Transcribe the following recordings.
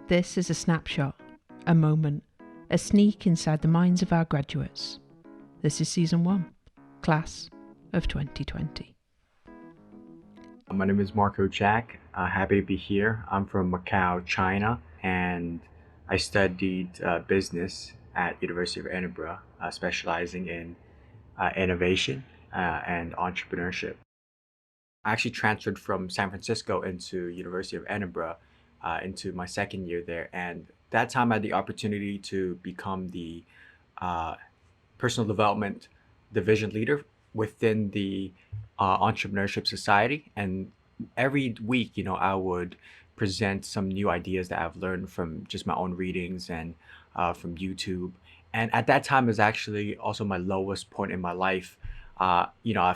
This is a snapshot, a moment, a sneak inside the minds of our graduates. This is Season 1, Class of 2020. My name is Marco Jack. Happy to be here. I'm from Macau, China, and I studied business at University of Edinburgh, specializing in innovation and entrepreneurship. I actually transferred from San Francisco into University of Edinburgh into my second year there, and that time I had the opportunity to become the uh, personal development division leader within the entrepreneurship society. And every week, I would present some new ideas that I've learned from just my own readings and from YouTube. And at that time is actually also my lowest point in my life. I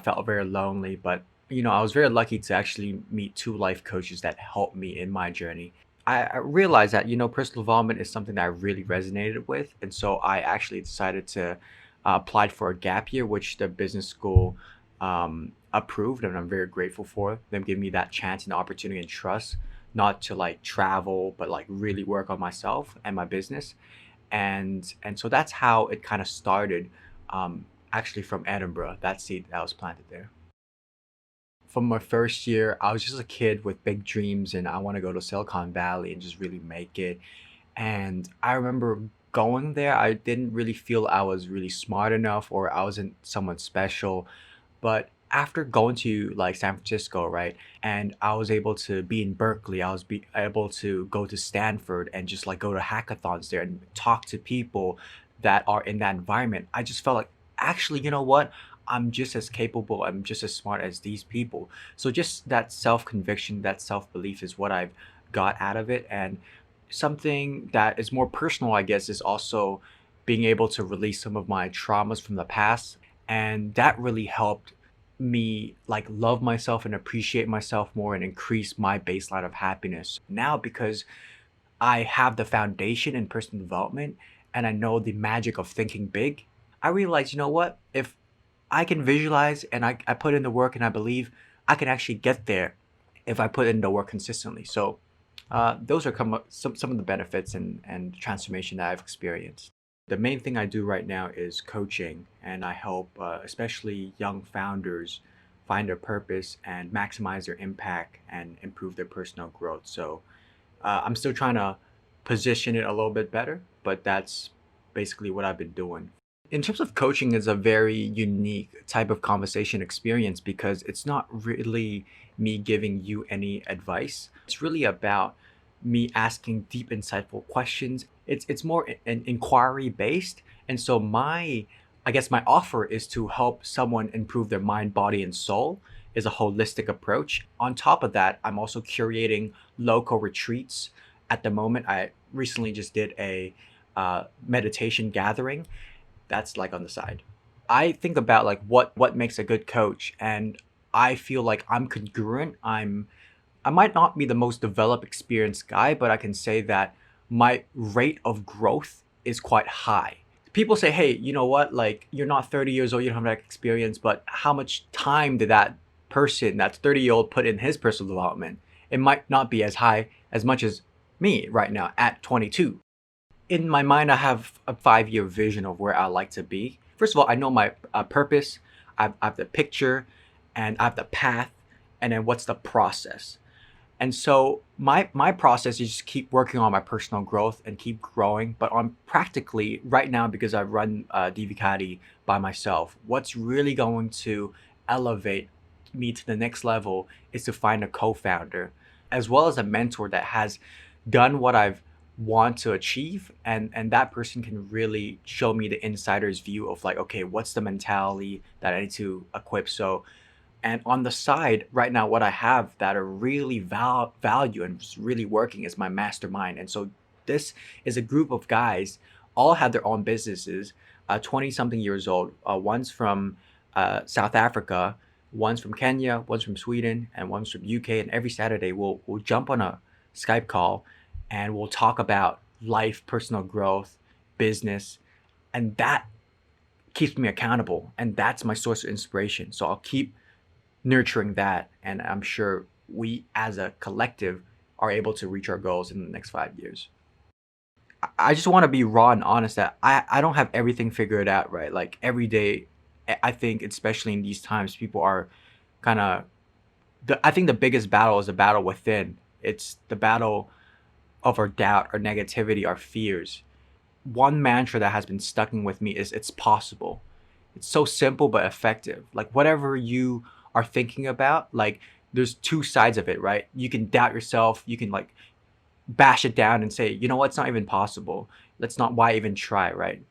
felt very lonely, but I was very lucky to actually meet two life coaches that helped me in my journey. I realized that personal development is something that I really resonated with, and so I actually decided to applied for a gap year, which the business school approved, and I'm very grateful for them giving me that chance and opportunity and trust, not to like travel, but like really work on myself and my business, and so that's how it kind of started. Actually, from Edinburgh, that seed that was planted there. From my first year, I was just a kid with big dreams, and I want to go to Silicon Valley and just really make it. And I remember going there, I didn't really feel I was really smart enough or I wasn't someone special. But after going to like San Francisco, right, and I was able to be in Berkeley, able to go to Stanford and just like go to hackathons there and talk to people that are in that environment. I just felt like, actually, you know what? I'm just as capable, I'm just as smart as these people. So just that self conviction, that self belief is what I've got out of it. And something that is more personal, I guess, is also being able to release some of my traumas from the past. And that really helped me like love myself and appreciate myself more and increase my baseline of happiness. Now, because I have the foundation in personal development and I know the magic of thinking big, I realize, you know what? If I can visualize and I put in the work and I believe I can actually get there if I put in the work consistently. So those are some of the benefits and transformation that I've experienced. The main thing I do right now is coaching, and I help especially young founders find their purpose and maximize their impact and improve their personal growth. So I'm still trying to position it a little bit better, but that's basically what I've been doing. In terms of coaching, is a very unique type of conversation experience because it's not really me giving you any advice. It's really about me asking deep, insightful questions. It's more an inquiry based, and so I guess my offer is to help someone improve their mind, body, and soul. Is a holistic approach. On top of that, I'm also curating local retreats. At the moment, I recently just did a meditation gathering that's like on the side. I think about like what makes a good coach, and I feel like I'm congruent. I might not be the most developed experienced guy, but I can say that my rate of growth is quite high. People say, "Hey, you know what? Like you're not 30 years old, you don't have that experience, but how much time did that person, that 30-year-old put in his personal development?" It might not be as high as much as me right now at 22. In my mind, I have a 5 year vision of where I like to be. First of all, I know my purpose, I have the picture, and I have the path, and then what's the process. And so my process is just keep working on my personal growth and keep growing. But on practically right now, because I run DV by myself, what's really going to elevate me to the next level is to find a co-founder as well as a mentor that has done what I've want to achieve, and that person can really show me the insider's view of like, okay, what's the mentality that I need to equip. So and on the side, right now, what I have that are really value and is really working is my mastermind. And so this is a group of guys, all have their own businesses, 20 something years old. One's from South Africa, one's from Kenya, one's from Sweden, and one's from UK. And every Saturday, we'll jump on a Skype call and we'll talk about life, personal growth, business. And that keeps me accountable. And that's my source of inspiration. So I'll keep nurturing that, and I'm sure we as a collective are able to reach our goals in the next 5 years. I just want to be raw and honest that I don't have everything figured out, right? Like every day, I think, especially in these times, people are kind of, I think the biggest battle is the battle within. It's the battle of our doubt, our negativity, our fears. One mantra that has been sticking with me is it's possible. It's so simple but effective. Like whatever you are thinking about, like there's two sides of it, right? You can doubt yourself, you can like bash it down and say, you know what, it's not even possible. Let's not, why even try, right?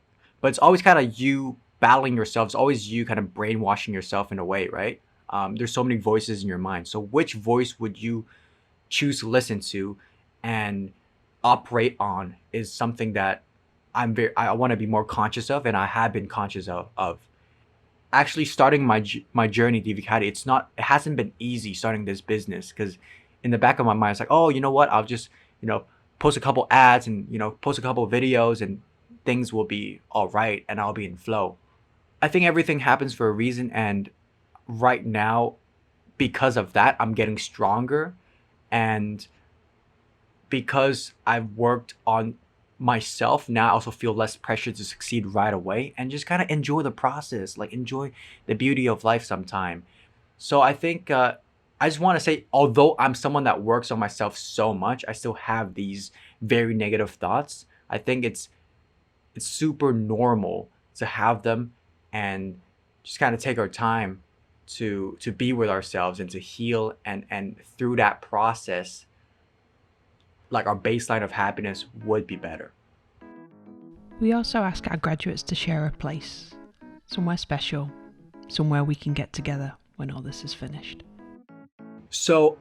But it's always kind of you battling yourself. It's always you kind of brainwashing yourself in a way, right? There's so many voices in your mind. So which voice would you choose to listen to and operate on is something that I want to be more conscious of, and I have been conscious of. Actually, starting my journey, Divikati, it hasn't been easy starting this business because in the back of my mind, it's like, oh, you know what? I'll just post a couple ads and post a couple videos and things will be all right and I'll be in flow. I think everything happens for a reason, and right now, because of that, I'm getting stronger, and because I've worked on myself, now I also feel less pressure to succeed right away and just kind of enjoy the process, like enjoy the beauty of life sometime. So I think I just want to say, although I'm someone that works on myself so much, I still have these very negative thoughts. I think it's super normal to have them, and just kind of take our time to be with ourselves and to heal, and through that process, like our baseline of happiness would be better. We also ask our graduates to share a place, somewhere special, somewhere we can get together when all this is finished. So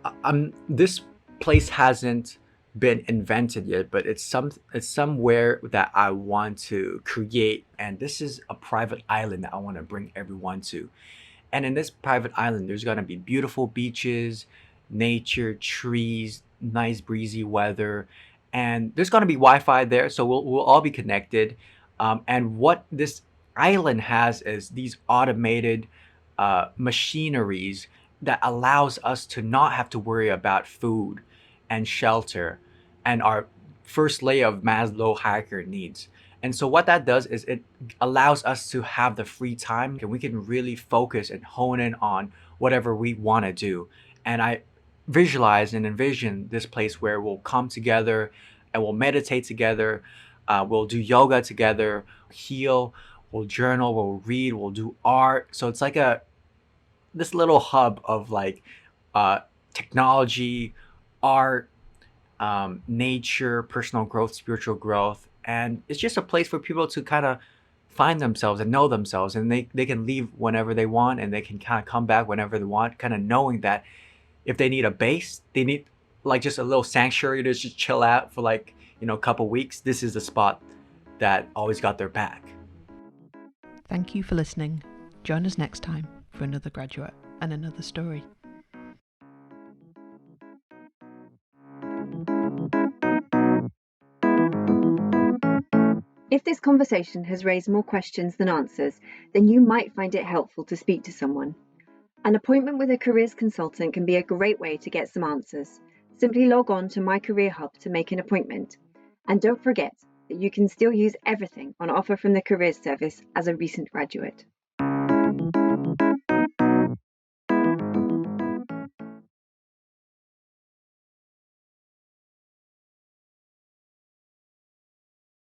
this place hasn't been invented yet, but it's somewhere that I want to create, and this is a private island that I want to bring everyone to. And in this private island, there's gonna be beautiful beaches, nature, trees, nice breezy weather, and there's gonna be Wi-Fi there, so we'll all be connected. And what this island has is these automated machineries that allows us to not have to worry about food and shelter and our first layer of Maslow hierarchy needs. And so what that does is it allows us to have the free time, and we can really focus and hone in on whatever we want to do. And I visualize and envision this place where we'll come together and we'll meditate together, we'll do yoga together, heal, we'll journal, we'll read, we'll do art. So it's like this little hub of like uh, technology, art, nature, personal growth, spiritual growth. And it's just a place for people to kind of find themselves and know themselves. And they can leave whenever they want, and they can kind of come back whenever they want, kind of knowing that if they need a base, they need like just a little sanctuary to just chill out for like, a couple weeks. This is the spot that always got their back. Thank you for listening. Join us next time for another graduate and another story. If this conversation has raised more questions than answers, then you might find it helpful to speak to someone. An appointment with a careers consultant can be a great way to get some answers. Simply log on to My Career Hub to make an appointment. And don't forget that you can still use everything on offer from the Careers Service as a recent graduate.